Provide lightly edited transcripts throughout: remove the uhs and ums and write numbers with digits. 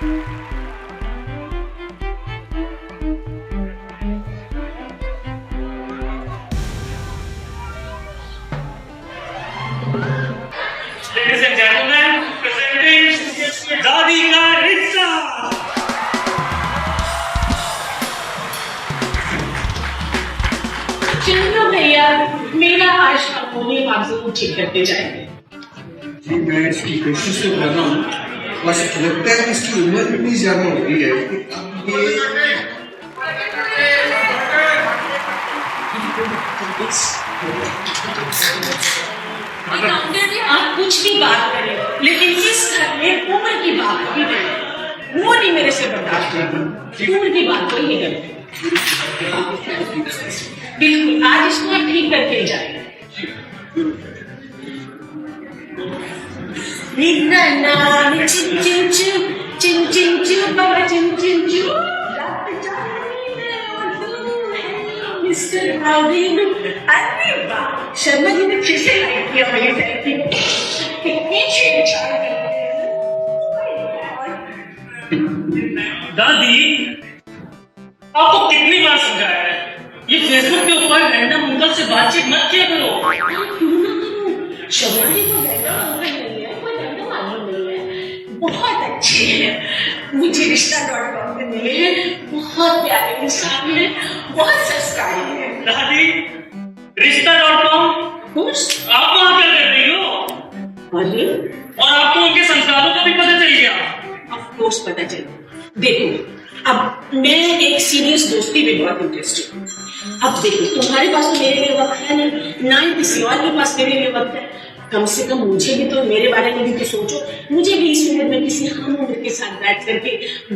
Ladies and gentlemen, presenting दादी का रिश्ता। चलो भैया, मेरा आज हारमोनियम आप जरूर ठीक करते जाएंगे। जी मैं इसकी कोशिश तो कर रहा हूँ, बस लगता है इसकी उम्र इतनी ज्यादा हो गई है कि आप कुछ भी बात करें, लेकिन इस घर में उम्र की बात भी नहीं, वो नहीं मेरे से बर्दाश्त होती। उम्र की बात कोई नहीं करती। बिल्कुल, आज इसको आप ठीक करके जाएंगे। शर्मा जी ने फिर से लाइक किया मेरी सेल्फी को। कितनी छेड़छाड़ कर रहे हैं। दादी, आपको कितनी बार समझाया है, ये फेसबुक के ऊपर रैंडम मुंगल से बातचीत मत किया करो। शर्मा जी को रैंडम नहीं है, कोई रैंडम आदमी नहीं है, बहुत अच्छे हैं। मुझे रिश्ता.com पे मिले हैं, बहुत प्यारे इंसान हैं, बहुत संस्कारी हैं। दादी, रिश्ता.com आप वहाँ क्या कर रही हो? अरे, और आपको उनके संस्कारों का भी पता चल गया? ऑफ कोर्स पता चला। देखो, अब मैं एक सीरियस दोस्ती में बहुत इंटरेस्टेड हूँ। अब देखो, तुम्हारे पास तो मेरे लिए वक्त है नहीं, ना ही किसी और के पास मेरे लिए वक्त है। कम से कम मुझे भी तो मेरे बारे में भी तो सोचो। मुझे भी इस उम्र में किसी हम उम्र के साथ बैठ करके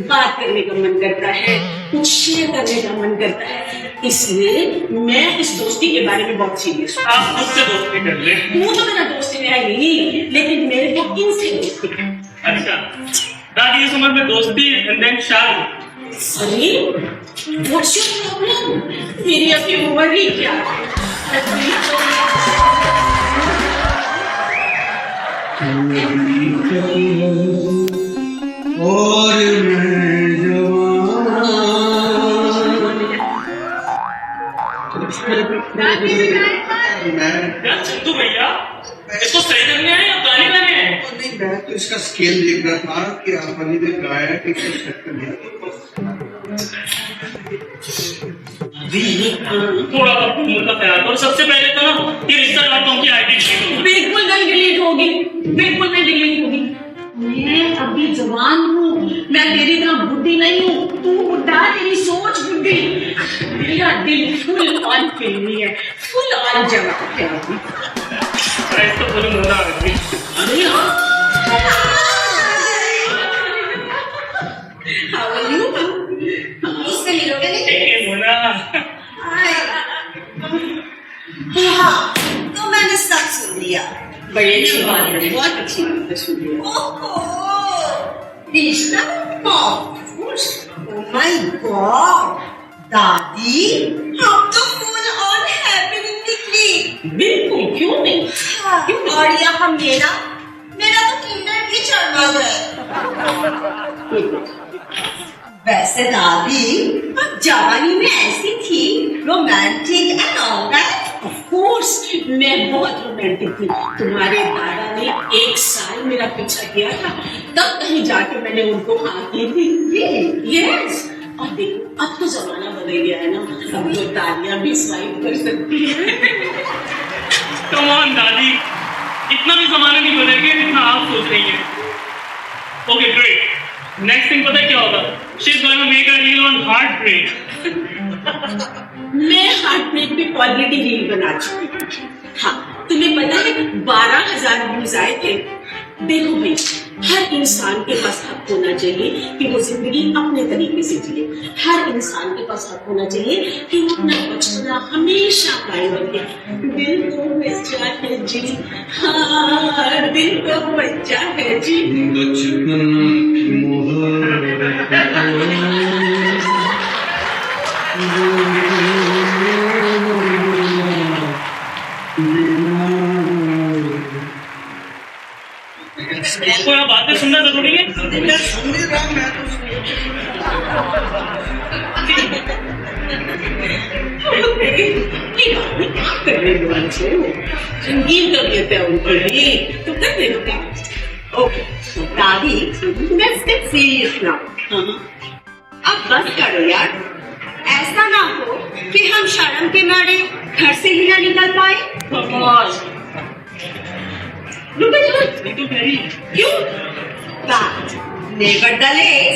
बात करने का मन करता है, कुछ शेयर करने का मन करता है। इसलिए मैं इस दोस्ती के बारे में बहुत सीरियस हूँ। आप मुझसे दोस्ती कर ले। वो तो मेरा दोस्त है नहीं, लेकिन मेरे को इनसे दोस्ती है। अच्छा, दादी इस उम्र में दोस्ती and then शादी। अरे, what's your problem? मेरी अभी उम्र ही क्या है? और मैं यार चंदू भैया, इसको सही करने आए या गाने गाने आए? नहीं, मैं तो इसका स्केल देख रहा था कि आप अभी ने गाया है कि इसको सेट कर दिया। थोड़ा वक्त उम्र का ख्याल करो। सबसे पहले तो ना ये रिश्ता.com की आईडी डिलीट करो। बिल्कुल नहीं डिलीट होगी, बिल्कुल नहीं डिलीट होगी। मैं अभी जवान हूँ, मैं तेरी तरह बुढ़ी नहीं हूँ। तू बुढ़ा, तेरी सोच बुढ़ी। मेरा दिल फुल ऑन फिल्मी है, फुल ऑन जवान है। तो बोलो मोना आ गई। अरे हाँ। How are you? मुझसे मिलोगे नहीं? मोना, हाँ, तो मैंने सब सुन लिया। बड़ी अच्छी बात है, बहुत अच्छी बात है, सुनिए। ओहो, रिश्ता? Of course. Oh my God, दादी, हम तो full on happy निकली। बिल्कुल, क्यों नहीं? हाँ, और यहाँ मेरा तो किंडर भी चढ़वा गया। वैसे दादी, आप जवानी में ऐसी थी, romantic and all that. Of course, मैं बहुत रोमांटिक थी। तुम्हारे दादा ने 1 साल मेरा पीछा किया था, तब कहीं जाके मैंने उनको हाँ की थी। Yes, और देखो, अब तो जमाना बदल गया है ना, अब तो दादियाँ भी स्वाइप कर सकती हैं। कम ऑन दादी, इतना भी जमाना नहीं बदल गया जितना आप सोच रही हैं। ओके ग्रेट, नेक्स्ट थिंग पता है क्या होगा? She is going to make a reel on heartbreak. मैं हार्ट ब्रेक पे ऑलरेडी रील बना चुकी हूँ। हाँ, तुम्हें पता है 12,000 व्यूज आए थे। देखो भाई, हर इंसान के पास हक होना चाहिए कि वो जिंदगी अपने तरीके से जिए। हर इंसान के पास हक होना चाहिए कि वो अपना बचपना हमेशा कायम रखे। दिल को बच्चा है जी, हाँ दिल को बच्चा है जी। बचपन की आपको यहाँ बातें सुनना जरूरी है। सुन नहीं रहा, मैं तो रंगीन तबीयत है उनकी, तो कर देगा। ओके दादी, लेट्स गेट सीरियस नाउ। अब बस करो यार, ऐसा ना हो कि हम शर्म के मारे घर से ही ना निकल पाए। क्यों? But nevertheless,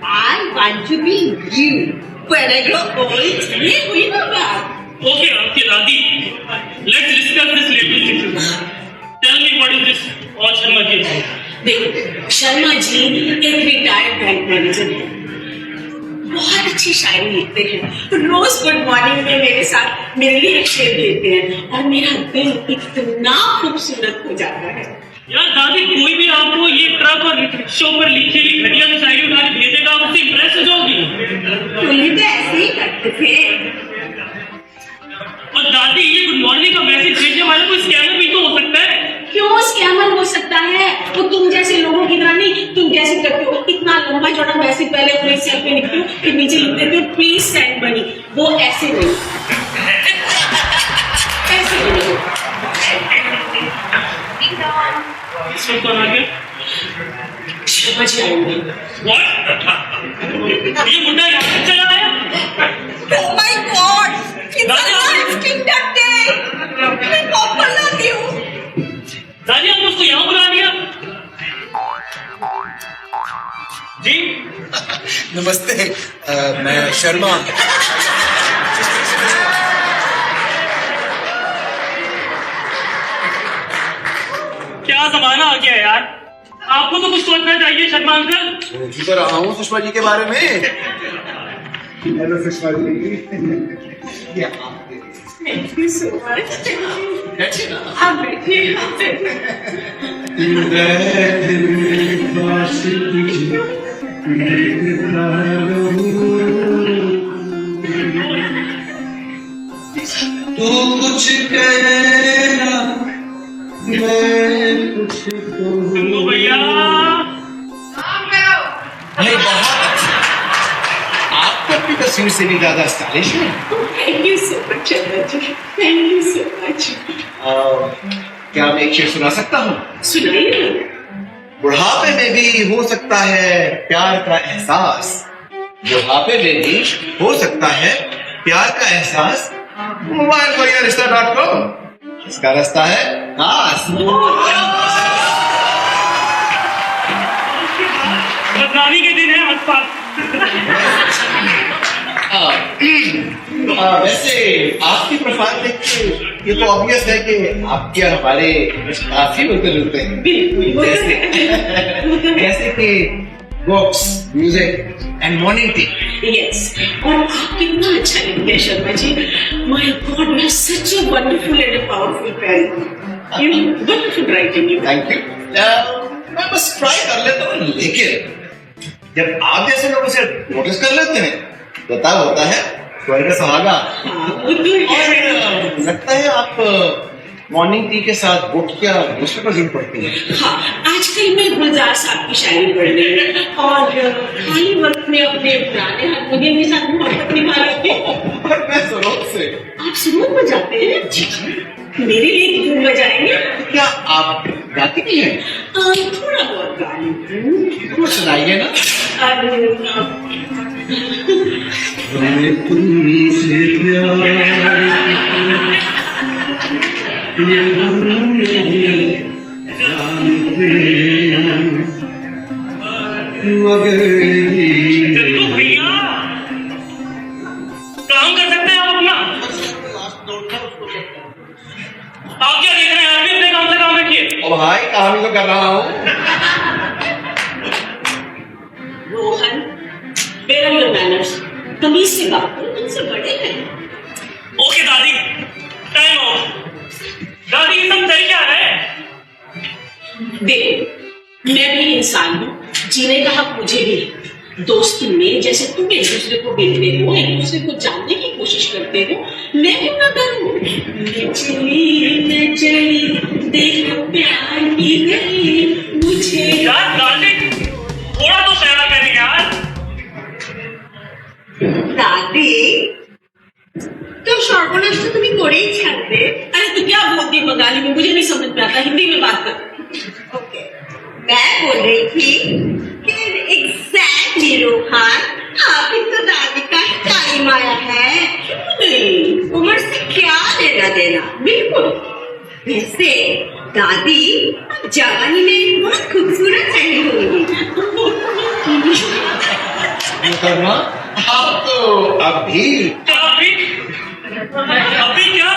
I want to be you when I grow old. ये हुई ना बात। Okay, आपकी दादी, let's discuss this relationship. Tell me what is this और शर्मा जी? देखो, शर्मा जी एक रिटायर्ड बैंक मैनेजर हैं, बहुत अच्छी शायरी लिखते हैं, रोज गुड मॉर्निंग में मेरे साथ मेरे लिए एक शेर देते हैं और मेरा दिल इतना खूबसूरत हो जाता है। यार दादी, कोई भी आपको ये ट्रक और रिक्शों पर लिखी हुई घटिया सी शायरी उठा के भेजेगा, आप उससे इम्प्रेस हो जाओगी। तुम तो ऐसे ही करते थे। और दादी, ये गुड मॉर्निंग का मैसेज भेजने वाला कोई स्कैमर भी तो हो सकता है। क्यों स्कैमर हो सकता है? वो तुम जैसे लोगों की तरह नहीं, तुम जैसे करते हो इतना लंबा चौड़ा मैसेज पहले अपने सेल पे लिखते हो, फिर नीचे लिख देते हो प्लीज सेंड मनी। वो ऐसे नहीं, ऐसे नहीं। इस वक्त कौन आ गया? शर्मा जी आएंगे। What? ये मुंडा यहाँ से चला आया? Oh my God! It's a live conductor. मैं पॉपकॉर्न लाती हूँ। दादी, आपने उसको यहाँ बुला लिया? जी? नमस्ते, मैं शर्मा। क्या जमाना आ गया यार, आपको तो कुछ सोचना चाहिए शर्मा अंकल। सोच तो रहा हूँ सुषमा जी के बारे में। Hello Sushma ji. Thank you so much. बैठिए ना। आप बैठिए, आप बैठिए। तू कुछ कहना, मैं कुछ तो भैया, नहीं, बहुत अच्छा। आप तो अपनी तस्वीर से भी ज्यादा स्टाइलिश हैं। Thank you so much, Sharma ji. Thank you so much. क्या मैं एक शेर सुना सकता हूँ? सुनाइए ना। बुढ़ापे में भी हो सकता है प्यार का एहसास, बुढ़ापे में भी हो सकता है प्यार का एहसास। मोबाइल पर यह रिश्ता.com, इसका रास्ता है काश। बदनामी के दिन है आसपास। वैसे आपकी प्रोफाइल देख के ये तो ऑब्वियस है कि आपके और हमारे काफी मिलते जुलते हैं। बिल्कुल। जैसे कि books, music and morning tea. Yes. और आप कितना अच्छा लिखते हैं Sharma ji. My God, you are such a wonderful and a powerful pen. You wonderful writing. Thank you. मैं बस ट्राई कर लेता हूँ, लेकिन जब आप जैसे लोग उसे नोटिस कर लेते हैं तो तब होता है स्वर्ग का सुहागा। हाँ, वो तो है। और लगता है आप मॉर्निंग टी के साथ बुक या न्यूज़पेपर जरूर पढ़ती हैं। हाँ, आजकल मैं गुलजार साहब की शायरी पढ़ रही हूँ और खाली वक्त में अपने पुराने हारमोनियम के साथ मोहब्बत निभा रही हूँ। और मैं सुरूर से। आप सुरूर बजाते हैं? जी जी। मेरे लिए क्यों बजाएंगे? क्या आप गाती भी हैं? थोड़ा बहुत गा लेती हूँ। कुछ सुनाइए ना। मैं तुमसे प्यार ये जानते हैं, मगर चलो भैया, काम कर सकते हैं आप अपना। आप क्या देख रहे हैं? आप भी अपने काम से काम रखिए। ओ भाई, काम ही तो कर रहा हूँ। Rohan, bear your manners. तमीज से बात करो, तुमसे बड़े हैं। ओके दादी, टाइम आउट। दादी, ये सब सही क्या है? देखो, मैं भी इंसान हूँ, जीने का हक मुझे भी है। दोस्ती में जैसे तुम एक दूसरे को मिलते हो, एक दूसरे को जानने की कोशिश करते हो, मैं क्यों ना करूँ? मैं चली देखो प्यार की गई मुझे। यार दादी, थोड़ा तो प्यार करें यार। কাজটা তুমি করেই ছাড়বে। अरे तू क्या बोलती है बंगाली में, मुझे नहीं समझ में आता, हिंदी में बात कर। ओके, मैं बोल रही थी कि एग्जैक्टली रोहन, अभी तो दादी का टाइम आया है। उम्र से क्या लेना देना। बिल्कुल। वैसे दादी जवानी में बहुत खूबसूरत रही होंगी। मोहतरमा, आप तो अभी क्या अभी क्या?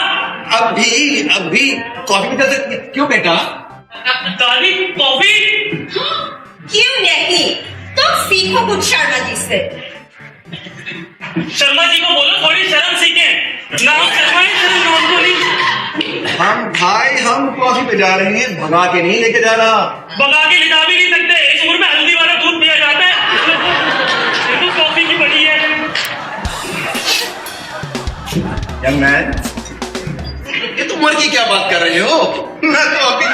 अभी कॉफी पीते थे क्यों बेटा? दादी कॉफी? क्यों नहीं, तो सीखो कुछ शर्मा जी से। शर्मा जी को बोलो थोड़ी शर्म सीखें। नाम शर्मा है, शर्म नाम को नहीं। हम कॉफी पे जा रहे हैं, भगा के नहीं लेके जा रहा। भगा के ले जा भी नहीं सकते, इस उम्र में हल्दी वाला दूध पिया जाता है। देखो कॉफी की बड़ी है। यंग मैन, ये तुम उम्र की क्या बात कर रहे हो? मैं तो अभी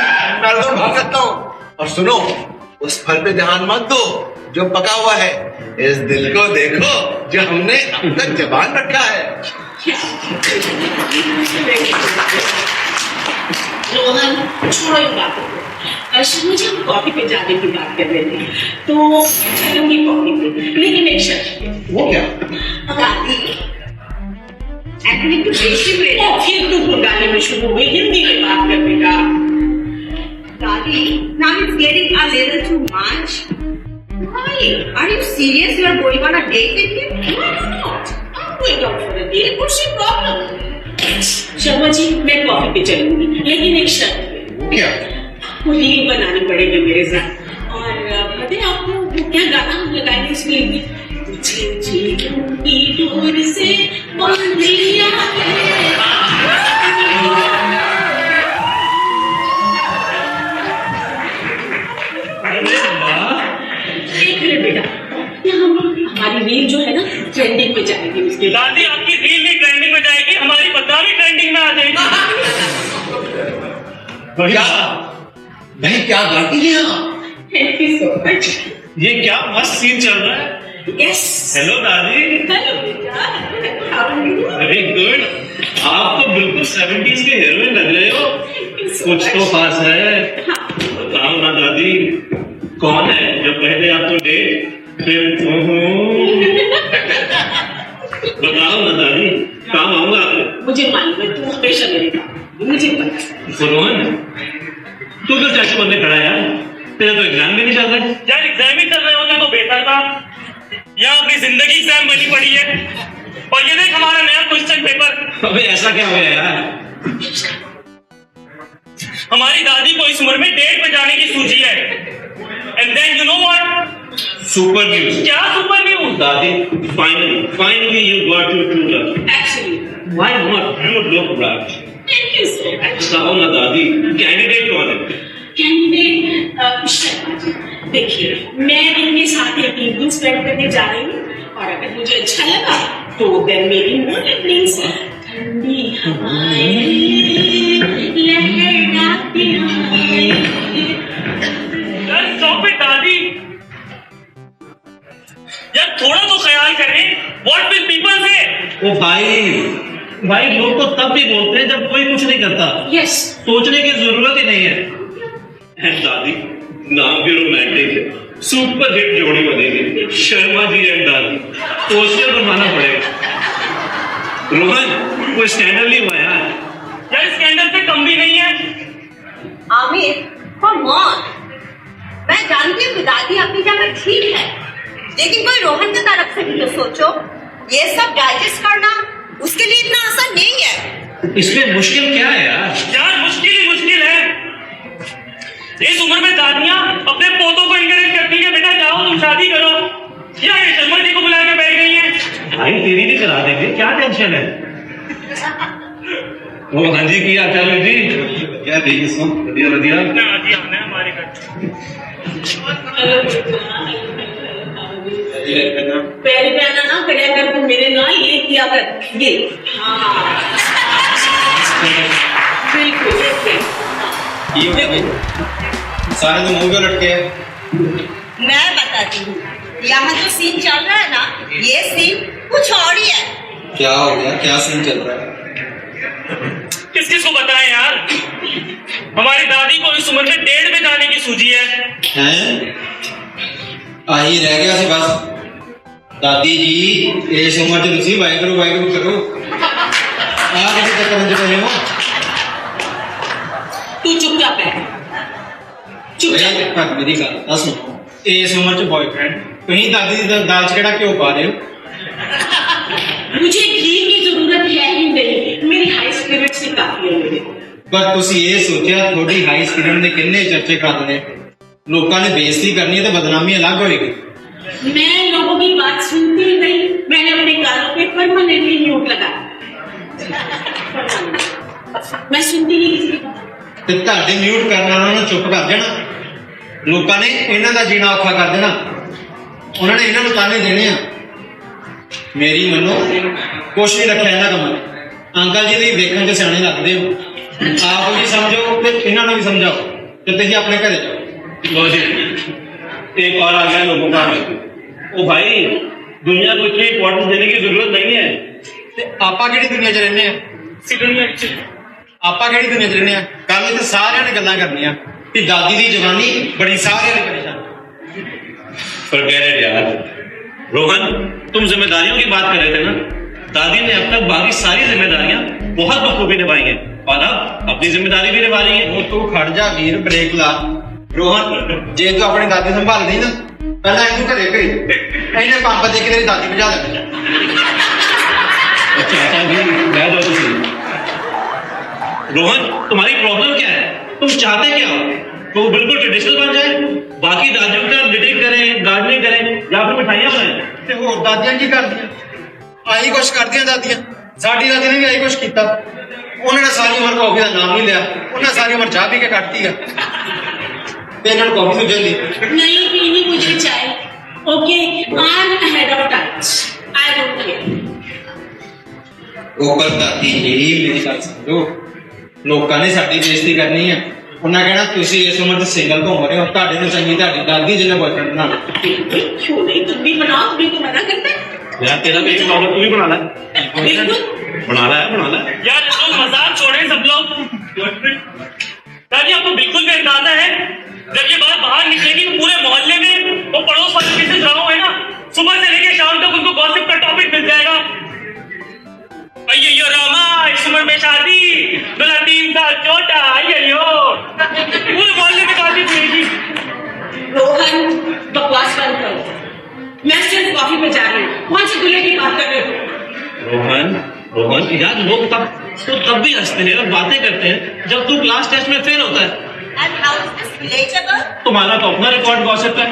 मैराथन भाग सकता हूँ। और सुनो, उस फल पे ध्यान मत दो जो पका हुआ है, इस दिल को देखो जो हमने अब तक जबान रखा है। रोहन, छोड़ो इन बातों को। मुझे हम कॉफी पे जाने की बात कर रहे थे, तो चलूंगी कॉफी पे, लेकिन एक शर्त पे। वो क्या? दादी एक्चुअली तो बेसिक में फिर तू बंगाली में शुरू हुई, हिंदी में बात करने का। दादी, now it's getting a little too much. Why? Are you serious? You are going on a date with him? No, I'm not. I'm going out for a date. What's your problem? Sharma ji, मैं coffee पे चलूंगी, लेकिन एक शर्त पे। क्या? आपको reel बनानी पड़ेगी मेरे साथ। और पता है आपको वो क्या गाना हम लगाएंगे इस फिल्म में? मुझे जीवन की डोर से बांध लिया है। एक मिनट बेटा, ये हमारी रील जो है ना ट्रेंडिंग पे जाएगी उसके बाद। दादी आपकी रील भी ट्रेंडिंग में जाएगी, हमारी बदनामी ट्रेंडिंग में आ जाएगी। क्या? नहीं, क्या गाती है आप? Thank you so much. ये क्या मस्त सीन चल रहा है। यस। हेलो दादी। हेलो बेटा, how are you? Very good. आप तो बिल्कुल 70s के हीरोइन लग रहे हो। कुछ तो खास है। बताओ ना दादी, कौन है जो पहले आपको डेट फिर बताओ ना दादी, काम आऊंगा आपको। मुझे मालूम है तू हमेशा मेरे काम, मुझे पता है। रोहन, तू तो चाचू बनने खड़ा है यार, तेरा तो एग्जाम भी नहीं चल रहा। यार एग्जाम ही चल रहे होते तो बेहतर था। यहाँ अपनी जिंदगी एग्जाम बनी पड़ी है, और ये देख हमारा नया क्वेश्चन पेपर। अबे ऐसा क्या हो गया यार? हमारी दादी को इस उम्र में डेट पे जाने की सूझी है। And then you know what? Super news. क्या सुपर न्यूज? दादी, finally you got your true love. Actually, Why not? You look right. thank you so much. बताओ ना दादी, कैंडिडेट कौन है? कैंडिडेट शर्मा जी, देखिए मैं इनके साथ एक इवनिंग स्पेंड करने जा रही हूँ, और अगर मुझे अच्छा लगा तो देन मेरी मोर्निंग प्लीज ठंडी हवाएं लहराती आए। Stop it, दादी। यार थोड़ा तो ख्याल करें। What will people say? ओ भाई लोग तो तब भी बोलते हैं जब कोई कुछ नहीं करता। यस, सोचने की जरूरत ही नहीं है। एंड दादी, नाम भी रोमांटिक है, सुपर हिट जोड़ी बनेगी, शर्मा जी एंड दादी। पोस्टर बनवाना पड़ेगा। रोहन, कोई स्कैंडल नहीं हुआ यार? यार स्कैंडल से कम भी नहीं है। Aamir, come on. मैं जानती हूँ कि दादी अपनी जगह ठीक है, लेकिन कोई रोहन की तरफ से भी तो सोचो। ये सब डाइजेस्ट करना उसके लिए इतना आसान नहीं है। इसमें मुश्किल क्या है यार? यार मुश्किल ही मुश्किल है। इस उम्र में दादियां अपने पोतों को इनकरेज करती है, बेटा जाओ तुम शादी करो। या ये शर्मा जी को बुला के बैठ गई है। भाई तेरी भी करा देंगे, क्या टेंशन है? वो हाँ जी की आचार्य जी, क्या देखिए सुन बढ़िया बढ़िया आना है हमारे घर। पैर पे आना ना करिया कर, तू मेरे ना ये किया कर, ये हाँ बिल्कुल सारे तो मुंह पे लटके हैं। मैं बताती हूँ, यहाँ जो सीन चल रहा है ना, ये सीन कुछ और ही है। क्या हो गया? क्या सीन चल रहा है? किस किस को बताएं यार, हमारी दादी को इस उम्र में 1.5 में जाने की सूझी है। हैं आही रह गया सी बस। दादी जी इस उम्र च तुसी वाहिगुरू वाहिगुरू करो, आ किसी चक्कर च पए हो। तू चुपचाप है, चुपचाप। पर मेरी गल दस सुनो, इस उम्र च बॉयफ्रेंड कहीं दादी दी दाल च केड़ा क्यों पा रहे हो? मुझे घी की जरूरत है ही नहीं, मेरी हाई स्पिरिट से काफी है मेरे को। पर तुसी ये सोचा थोड़ी हाई स्पिरिट ने किन्ने चर्चे कर देने, लोगों ने बेइज्जती करनी है तो बदनामी अलग होएगी। मैं लोगों की बात सुनती ही नहीं, मैंने अपने कानों पे परमानेंटली म्यूट लगा। मैं सुनती नहीं किसी की बात। ਤੇ ਤੁਹਾਡੇ ਮਿਊਟ ਕਰਨ ਵਾਲਿਆਂ ਨੂੰ ਚੁੱਪ ਕਰ ਦੇਣਾ, ਲੋਕਾਂ ਨੇ ਇਹਨਾਂ ਦਾ ਜੀਣਾ ਔਖਾ ਕਰ ਦੇਣਾ, ਉਹਨਾਂ ਨੇ ਇਹਨਾਂ ਨੂੰ ਤਾਨੇ ਦੇਣੇ ਆ। ਮੇਰੀ ਮੰਨੋ ਕੁਛ ਨਹੀਂ ਰੱਖਿਆ ਇਹਨਾਂ ਕੰਮਾਂ। ਅੰਕਲ ਜੀ ਦੀ ਵੇਖਣ ਚ ਸਿਆਣੇ ਲੱਗਦੇ ਹੋ, ਆਪ ਵੀ ਸਮਝੋ ਤੇ ਇਹਨਾਂ ਨੂੰ ਵੀ ਸਮਝਾਓ ਤੇ ਤੁਸੀਂ ਆਪਣੇ ਘਰੇ ਜਾਓ। लो जी, एक और आ गया लोगों का। ओ भाई, दुनिया को इतनी इम्पोर्टेंस देने की जरूरत नहीं है। ਤੇ ਆਪਾਂ ਕਿਹੜੀ ਦੁਨੀਆ 'ਚ ਰਹਿੰਦੇ ਆ? ਆਪਾਂ ਕਿਹੜੀ ਦੁਨੀਆ 'ਚ ਰਹਿੰਦੇ ਆ? ਕੱਲ ਤੇ ਸਾਰਿਆਂ ਨੇ ਗੱਲਾਂ ਕਰਨੀਆਂ ਕਿ ਦਾਦੀ ਦੀ ਜਵਾਨੀ ਬੜੀ ਸਾਰਿਆਂ ਦੀ ਪਰੇਸ਼ਾਨ। Forget it यार। रोहन, तुम जिम्मेदारियों की बात कर रहे थे ना। दादी ने अब तक बाकी सारी जिम्मेदारियां बहुत बखूबी निभाई हैं और अब अपनी जिम्मेदारी भी निभा रही है। ਉਹ ਤੂੰ ਖੜ ਜਾ ਵੀਰ, ਬ੍ਰੇਕ ਲਾ। ਰੋਹਨ ਜੇ ਤੂੰ ਆਪਣੀ ਦਾਦੀ ਸੰਭਾਲਦੀ ਨਾ, ਪਹਿਲਾਂ ਇਹਨੂੰ ਘਰੇ ਭੇਜ, ਇਹਨੇ ਪੰਪ ਦੇ ਕੇ ਤੇਰੀ ਦਾਦੀ ਭਜਾ ਦੇਣੀ। अच्छा अच्छा भी बैठ जाओ तुम। रोहन, तुम्हारी प्रॉब्लम क्या है? तुम चाहते क्या हो? तो वो बिल्कुल ट्रेडिशनल बन जाए, बाकी दादियों की तरह निटिंग करें, गार्डनिंग करें या फिर मिठाइयाँ बनाएं। ਤੇ ਹੋਰ ਦਾਦੀਆਂ ਕੀ ਕਰਦੀਆਂ? ਆਹੀ ਕੁਛ ਕਰਦੀਆਂ ਦਾਦੀਆਂ। ਸਾਡੀ ਦਾਦੀ ਨੇ ਵੀ ਆਹੀ ਕੁਛ ਕੀਤਾ। ਉਹਨਾਂ ਨੇ ਸਾਰੀ ਉਮਰ ਕੌਫੀ ਦਾ ਨਾਮ ਨਹੀਂ ਲਿਆ, ਉਹਨਾਂ ਸਾਰੀ ਉਮਰ ਚਾਹ ਪੀ ਕੇ ਕੱਟਤੀ ਆ ਤੇ ਇਹਨਾਂ ਨੂੰ ਕੌਫੀ ਸੁਝੇ ਨਹੀਂ। नहीं पीनी मुझे चाय, okay, I am ahead of times, I don't care. ਉਹ ਪਰ ਦਾਦੀ ਜੀ ਮੇਰੀ ਗੱਲ ਸਮਝੋ, ਲੋਕਾਂ ਨੇ ਸਾਡੀ ਬੇਇੱਜ਼ਤੀ ਕਰਨੀ ਹੈ। ਉਹਨਾਂ ਕਹਿਣਾ ਤੁਸੀਂ ਇਸ ਉਮਰ 'ਚ ਸਿੰਗਲ ਘੁੰਮ ਰਹੇ ਹੋ, ਤੁਹਾਡੇ ਨੂੰ ਚੰਗੀ ਤੁਹਾਡੀ ਦਾਦੀ ਜਿਹਨੇ ਬॉयफ्रेंड ਬਣਾ ਲਓ। क्यों नहीं, तुम भी बनाओ, तुम्हें तो मना करते हैं। यार तेरा भी एक प्रॉब्लम तू भी बना ला। बिल्कुल। बना ला। यार लोग मजाक छोड़े सब लोग। दादी आपको बिल्कुल भी अंदाजा है, जब ये बात बाहर निकलेगी तो पूरे मोहल्ले में वो पड़ोस वाले पीछे ड्रामा है ना, सुबह से लेकर शाम तक उनको गॉसिप का टॉपिक मिल जाएगा। अय्यो रामा, इस उम्र में शादी, दूल्हा 3 साल छोटा, अय्यो पूरे मोहल्ले में गॉसिप मिलेगी। रोहन, बकवास बंद करो, मैं सिर्फ कॉफी पे जा रही हूँ। कौन से दूल्हे की बात कर रहे हो? रोहन यार, लोग तब भी हंसते हैं और बातें करते हैं जब तू क्लास टेस्ट में फेल होता है। And how is this relatable? तुम्हारा तो अपना रिकॉर्ड गॉसिप है।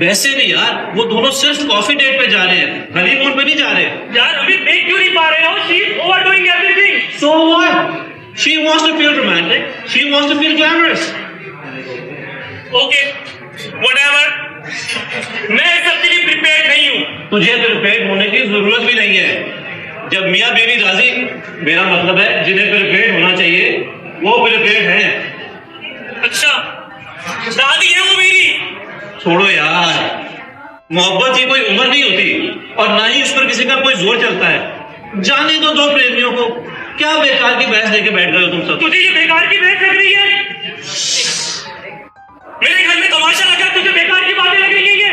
वैसे भी यार, वो दोनों सिर्फ कॉफी डेट पे जा रहे हैं, हनीमून पे नहीं जा रहे। यार अभी देख क्यों नहीं पा रहे हो? She is overdoing everything. So what? She wants to feel romantic. She wants to feel glamorous. Okay, whatever, मैं इस सब के लिए प्रिपेयर्ड नहीं हूँ। तुझे प्रिपेयर्ड होने की जरूरत भी नहीं है। जब मियाँ बीवी राजी, मेरा मतलब है जिन्हें प्रिपेयर्ड होना चाहिए वो प्रिपेयर्ड हैं। अच्छा, दादी है वो मेरी। छोड़ो यार, मोहब्बत की कोई उम्र नहीं होती और ना ही उस पर किसी का कोई जोर चलता है। जाने दो दो प्रेमियों को, क्या बेकार की बहस लेके बैठ गए हो तुम सब। तुझे ये बेकार की बहस लग रही है? मेरे घर में तमाशा लगा, तुझे बेकार की बातें लग रही है ये?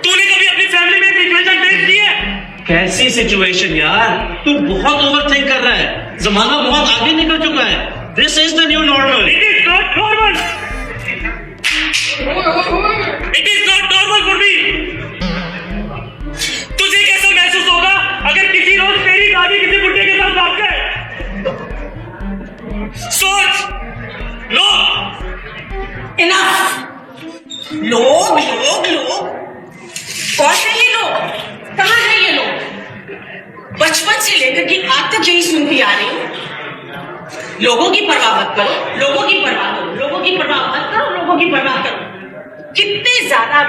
तूने कभी अपनी फैमिली में सिचुएशन फेस की है? कैसी सिचुएशन यार, तू बहुत ओवर थिंक कर रहा है। जमाना बहुत आगे निकल चुका है। This is the new normal. It is not normal. It is not normal for me. तुझे कैसा महसूस होगा अगर किसी रोज तेरी दादी किसी बुड्ढे के साथ भाग गए? सोच लो। Enough. लोग कौन है ये लोग? कहाँ है ये लोग? बचपन से लेकर के आज तक यही सुनती आ रही हूँ, लोगों की परवाह मत करो, लोगों की परवाह करो, लोगों की परवाह मत करो, लोगों की परवाह करो। कितने ज्यादा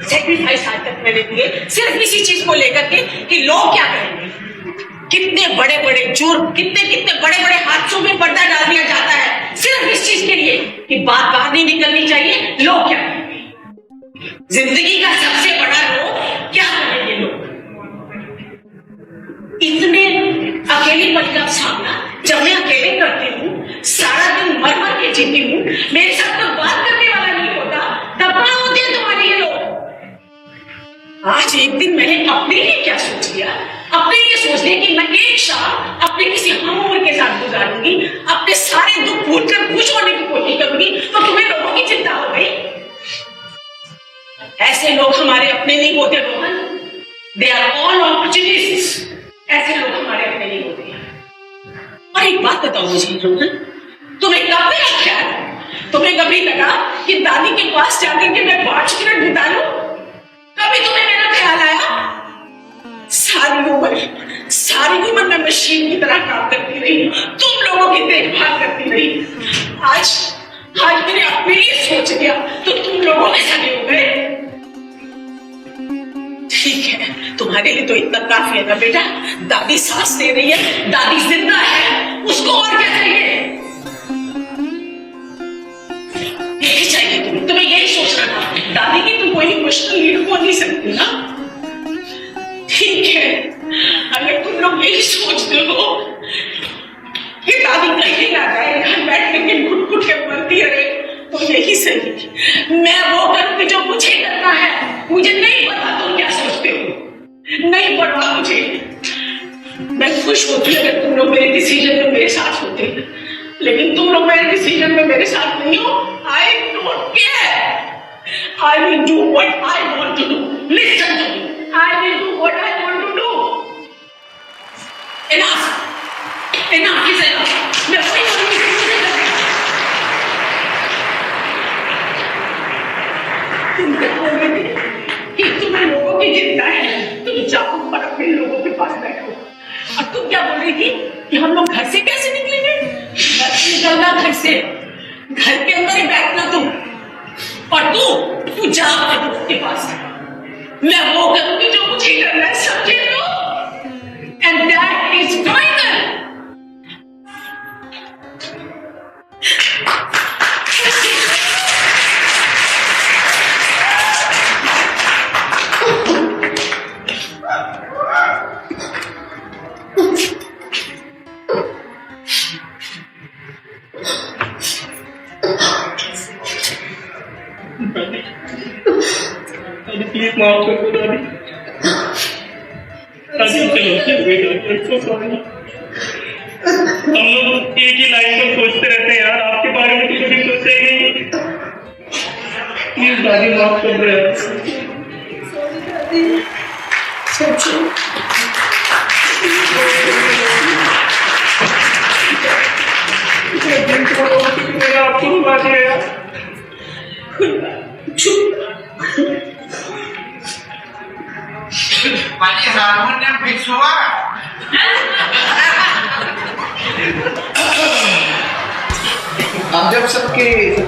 सेक्रीफाइस आज तक मैंने दिए सिर्फ इसी चीज को लेकर के कि लोग क्या करेंगे। कितने बड़े बड़े जुर्म, कितने बड़े बड़े हादसों में पर्दा डाल दिया जाता है सिर्फ इस चीज के लिए कि बात बाहर नहीं निकलनी चाहिए। लोग क्या करेंगे? जिंदगी का सबसे बड़ा रोग क्या करेंगे लोग? इतने अकेली मतलब सामना जब मैं अकेले करती हूँ, सारा दिन मर मर के जीती हूँ, मेरे साथ तो बात करने वाला नहीं होता, तब कहाँ होते हैं तुम्हारे ये लोग? आज एक दिन मैंने अपने लिए क्या सोच लिया, अपने लिए सोच लिया कि मैं एक शाम अपने किसी हम उम्र के साथ गुजारूंगी, अपने सारे दुख भूल कर खुश होने की कोशिश करूंगी, तो तुम्हें लोगों की चिंता हो गई। ऐसे लोग हमारे अपने नहीं होते रोहन, दे आर ऑल ऑपर्चुनिस्ट्स। ऐसे लोग हमारे अपने नहीं होते। और एक बात बताओ मुझे रोहन, तुम्हें कब लगा ख्याल, तुम्हें कभी लगा कि दादी के पास जाकर के मैं 5 मिनट बिता लूं? कभी तुम्हें मेरा ख्याल आया? सारी उम्र मैं मशीन की तरह काम करती रही, तुम लोगों की देखभाल करती रही। आज मैंने अपने लिए सोच लिया तो तुम लोगों में सगे हो गए। ठीक है, तुम्हारे लिए तो इतना काफी है ना बेटा। दादी सांस दे रही है, दादी जिंदा है, उसको और क्या चाहिए? यही चाहिए तुम्हें यही सोचना था। दादी की तो कोई इमोशनल नीड हो नहीं सकती ना। ठीक है, अगर तुम लोग यही सोचते हो कि दादी कहीं ना जाए, घर बैठ के घुट घुट के मरती रहे, तो यही सही। मैं वो करूंगी जो मुझे करना है। मुझे नहीं पता तुम क्या सोचते हो, नहीं पता मुझे। मैं खुश होती अगर तुम लोग मेरे डिसीजन में मेरे साथ होते, लेकिन तुम लोग मेरे डिसीजन में मेरे साथ नहीं हो। I don't care, I will do what I want to do. Listen to me, I will do what I want to do. Enough is enough. मैं वही करूंगी जो मुझे करना है। तुम कहोगे कि तुम्हें लोगों की चिंता है, तुम जाओ और अपने लोगों के पास बैठो। और तुम क्या बोल रही थी कि हम लोग घर से कैसे निकलेंगे? बस निकलना घर से, घर के अंदर ही बैठना तुम। और तू जा अपने दोस्त के पास। मैं वो करूंगी जो मुझे करना है, समझे लो? And that is final. Please माफ कर दो दादी। चलो बेटा, हम लोग एक ही लाइन को सोचते रहते हैं यार, आपके बारे में तो कभी सोचते ही नहीं। प्लीज दादी माफ कर दो यार। मैंने आपको रुला दिया यार। पानी हारमोनियम फिक्स हुआ? अब जब सब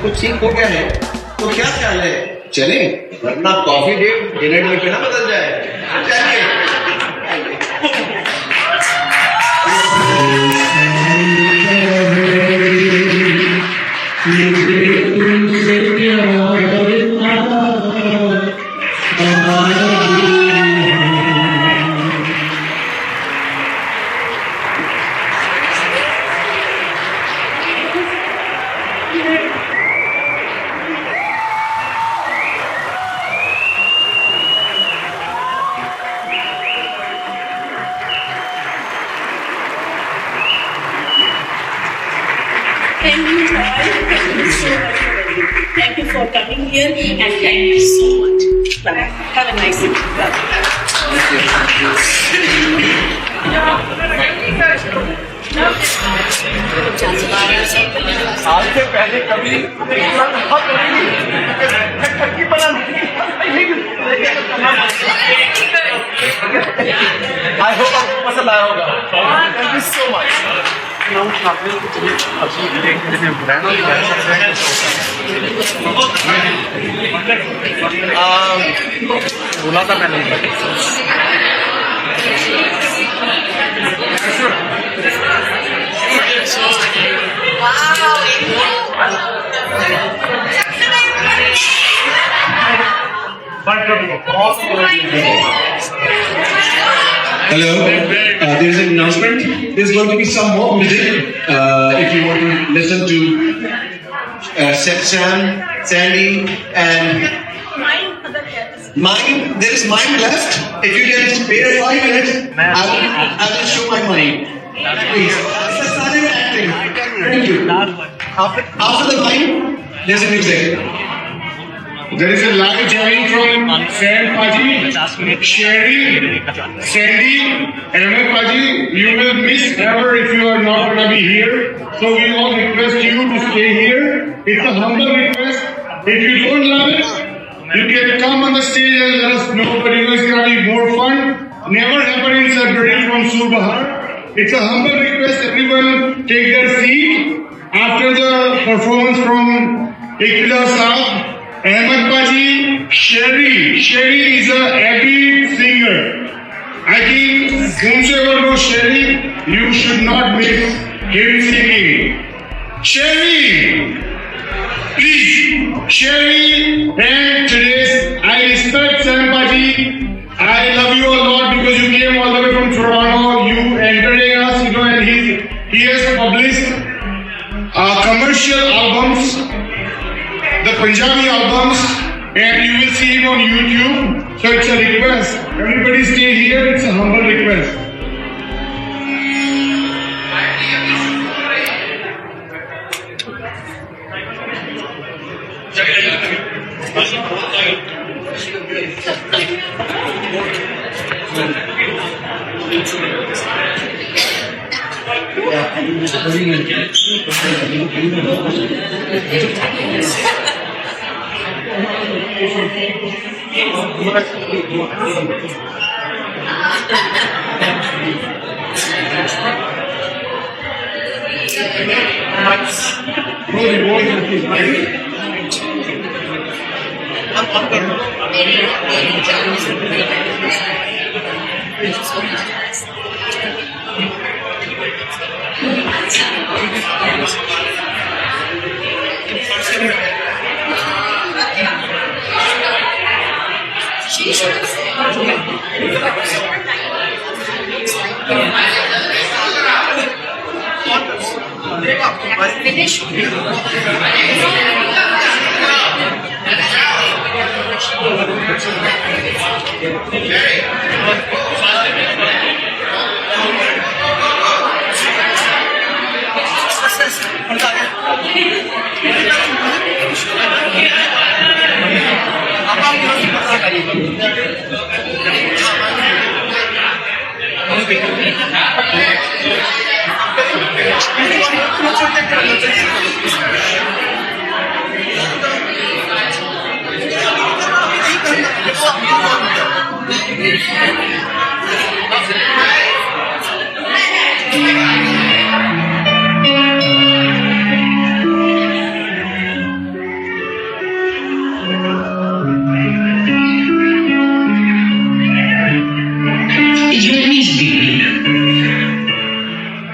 कुछ ठीक हो गया है तो क्या ख्याल है, चले? वरना कॉफी डेट डिनर में ना बदल जाए। चलिए। Thank you for coming here and thank you so much. Bye. Have a nice evening. आज से पहले कभी आई होप आपको पसंद आया होगा। Thank you so much. बोला था मैंने। Hello. There is an announcement. There's going to be some more music. If you want to listen to Sam, Sandy, and mine. There is mine left. If you can spare 5 minutes, I will show my mind. Please. Started acting. Thank you. After the mine, there's a music. There is a live joining from Sam Paji, Sherry, Sandy, Ahmed Paji. You will miss ever if you are not going to be here. So we all request you to stay here. It's a humble request. If you don't love it, you can come on the stage and let us know. But it's going to be more fun. Never happened in February from Surbahar. It's a humble request. Everyone take their seat. After the performance from Iqbal Saab, Ahmed Paji, Sherry. Sherry is an avid singer. I think whomsoever knows Sherry, you should not miss him singing. Sherry! Please, Sherry, and today's, I respect Sam Paji. I love you a lot because you came all the way from Toronto. You entertained us, and he has published commercial albums, the Punjabi albums, and you will see him on YouTube. So it's a request. Everybody stay here. It's a humble request.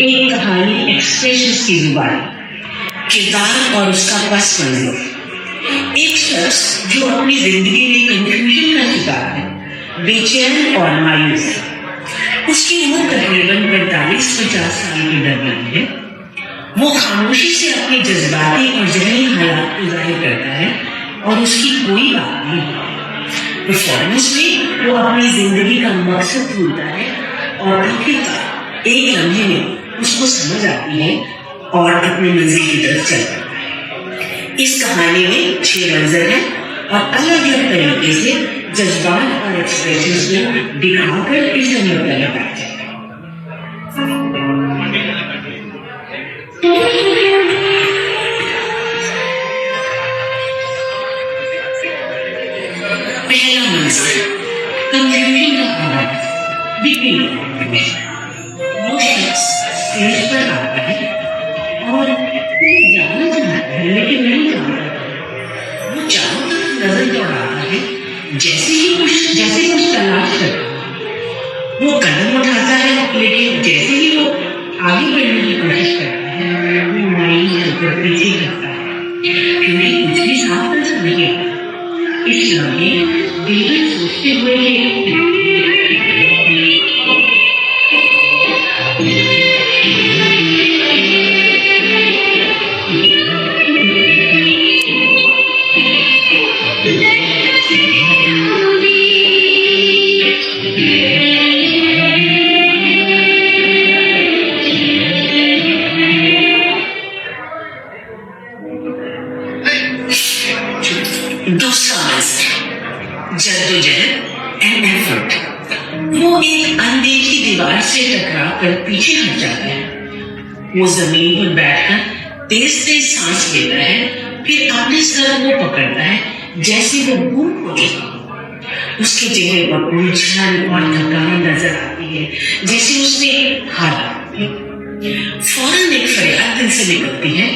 एक कहानी expressions की जुबान, किरदार और उसका पस मंजर। एक शख्स जो अपनी जिंदगी में कंफ्यूजन का शिकार है, बेचैन और मायूस। उसकी उम्र तकरीबन 45-50 साल के दरमियान है। वो खामोशी से अपने जज्बाती और जहनी हालात को जाहिर करता है और उसकी कोई बात नहीं। परफॉर्मेंस में वो अपनी जिंदगी का मकसद ढूंढता है और आखिरकार एक लम्हे में उसको समझ आती है और अपनी मंजिल की तरफ चलता है। इस कहानी में 6 मंजर हैं और अलग अलग तरीके से जज्बात और एक्सप्रेशंस को दिखाकर इस जंगल का लगाया जाता है। पहला मंजर कंफ्यूजन का हालात बिगिनिंग। वो शख्स स्टेज पर आता है और जाना चाहता है लेकिन नहीं जानता। वो चारों तरफ नजर दौड़ाता है जैसे कुछ तलाश करता है। वो कदम उठाता है लेकिन जैसे ही वो आगे बढ़ने की कोशिश करता है वो माइंड चलकर पीछे करता है क्योंकि कुछ भी साफ नजर नहीं आता। इस लम्हे दिल में सोचते हुए प्रोजेक्ट एंड एफर्ट। वो एक अनदेखी दीवार से टकरा कर पीछे हट जाता है। वो जमीन पर बैठकर तेज तेज सांस लेता है, फिर अपने सर को पकड़ता है जैसे वो गुम हो चुका हो। उसके चेहरे पर उलझन और थकान नजर आती है, जैसे उसने हार डाली। फौरन एक फरियाद दिल से निकलती है,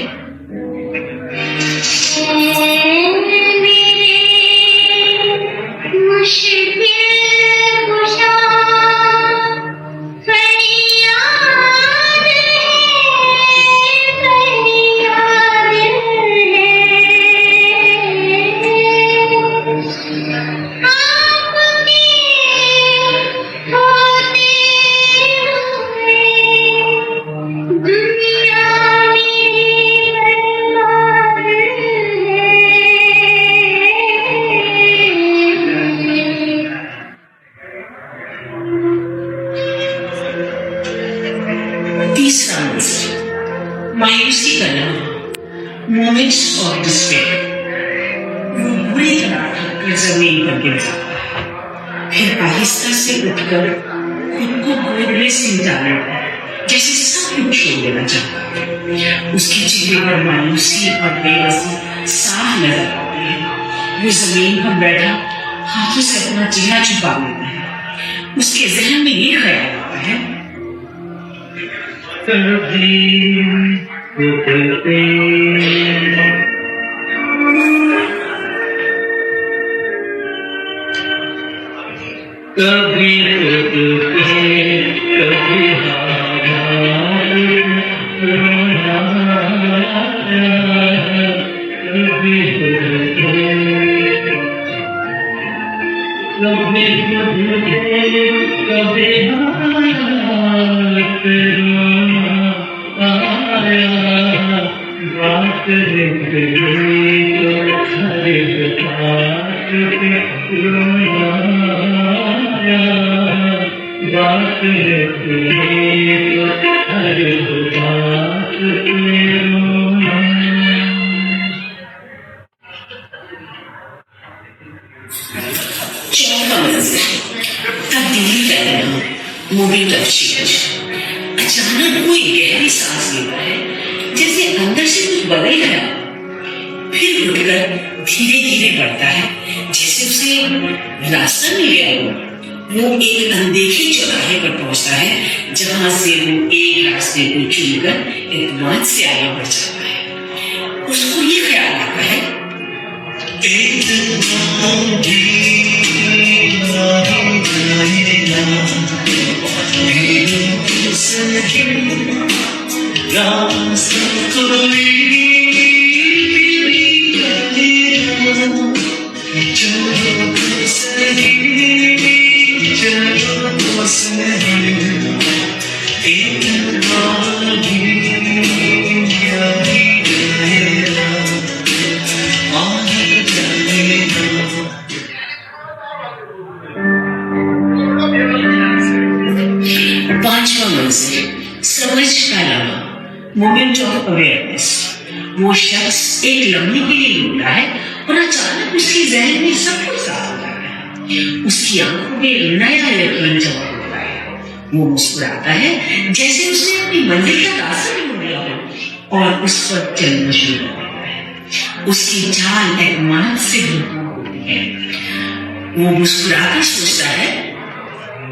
मायूसी का नाम मोमेंट्स ऑफ डिस्पेयर। वो बुरी तरह थककर जमीन पर गिर जाता है, फिर आहिस्ता से उठकर खुद को गोद में सिमटा लेता है, जैसे सब कुछ छोड़ देना चाहता है। उसके चेहरे पर मायूसी और बेबसी साफ नजर आती है। वो जमीन पर बैठा हाथों से अपना चेहरा छुपा लेता है। उसके जहन में ये ख्याल आता है, कभी अचानक कोई गहरी सांस लेता है, जैसे अंदर से कुछ बदल गया। फिर उठकर धीरे धीरे बढ़ता है, जैसे उसे रास्ता मिल गया हो। वो एक अनदेखे चौराहे पर पहुंचता है, जहां से वो एक रास्ते को चुनकर इत्मीनान से आगे बढ़ जाता है। उसको ये ख्याल आता है, समझ का लम्हा, मोमेंट ऑफ अवेयरनेस। वो शख्स एक लम्हे के लिए लौटा है और अचानक उसके जहन में सब कुछ साफ हो जाता है। उसकी आंखों में नया यकीन चमक उठता है। वो मुस्कुराता है, जैसे उसने अपनी मंजिल का रास्ता ढूंढ लिया हो, और उस पर चलना शुरू कर देता है। उसकी चाल एतमाद से भरपूर होती है। वो मुस्कुराकर सोचता है,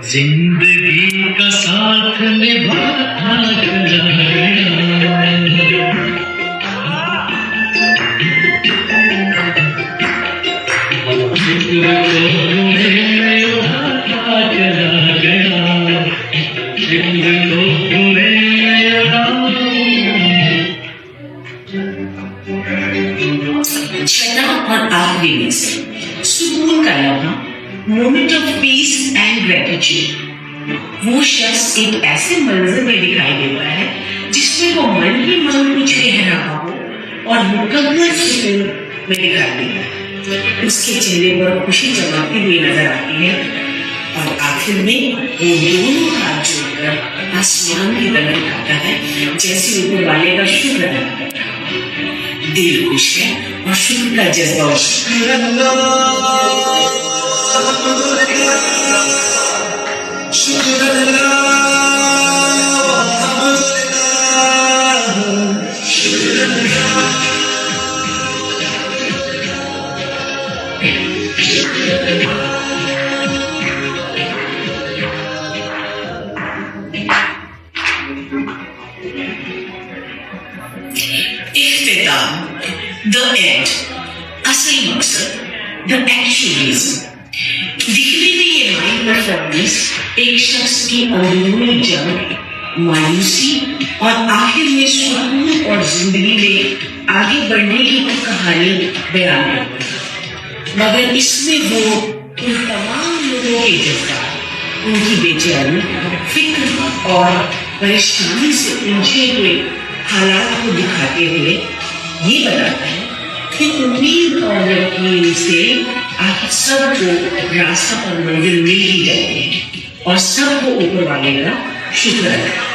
जिंदगी का साथ निभाता छठा और आखिरी में से सुकून का लम्हा, moment of peace and gratitude. वो शख्स एक ऐसे मंजर में दिखाई देता है जिसमें वो मन ही मन कुछ कह रहा हो और मुकम्मल सुकून में दिखाई देता है। उसके चेहरे पर खुशी जमाती हुई नजर आती है और आखिर में वो दोनों हाथ जोड़कर आसमान की तरफ उठाता है, जैसे ऊपर वाले का शुक्र अदा करता है। दिल खुश है और शुक्र का जज्बा इख्तिताम, the end, असल मकसद, the actual reason। दिखने में ये लाइन परफॉर्मेंस एक शख्स की अंदरूनी जंग, मायूसी और आखिर में सुकून और जिंदगी में आगे बढ़ने की कहानी बयान करती है, मगर इसमें वो उन तमाम लोगों के जज्बात, उनकी बेचैनी, फिक्र और परेशानी से उलझे हुए हालात को दिखाते हुए ये बताता है कि उम्मीद और यकीन से आखिर सबको रास्ता पर मंजिल मिल ही जाती है और सबको ऊपर वाले का शुक्र है।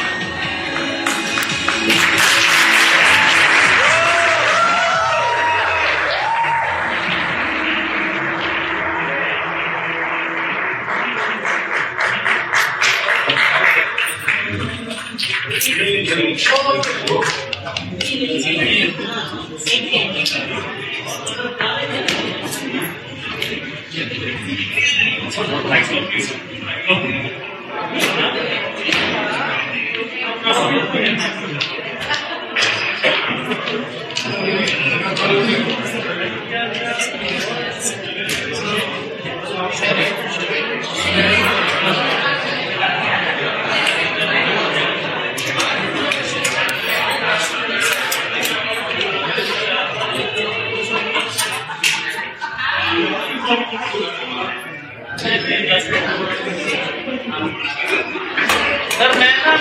सर मैं ना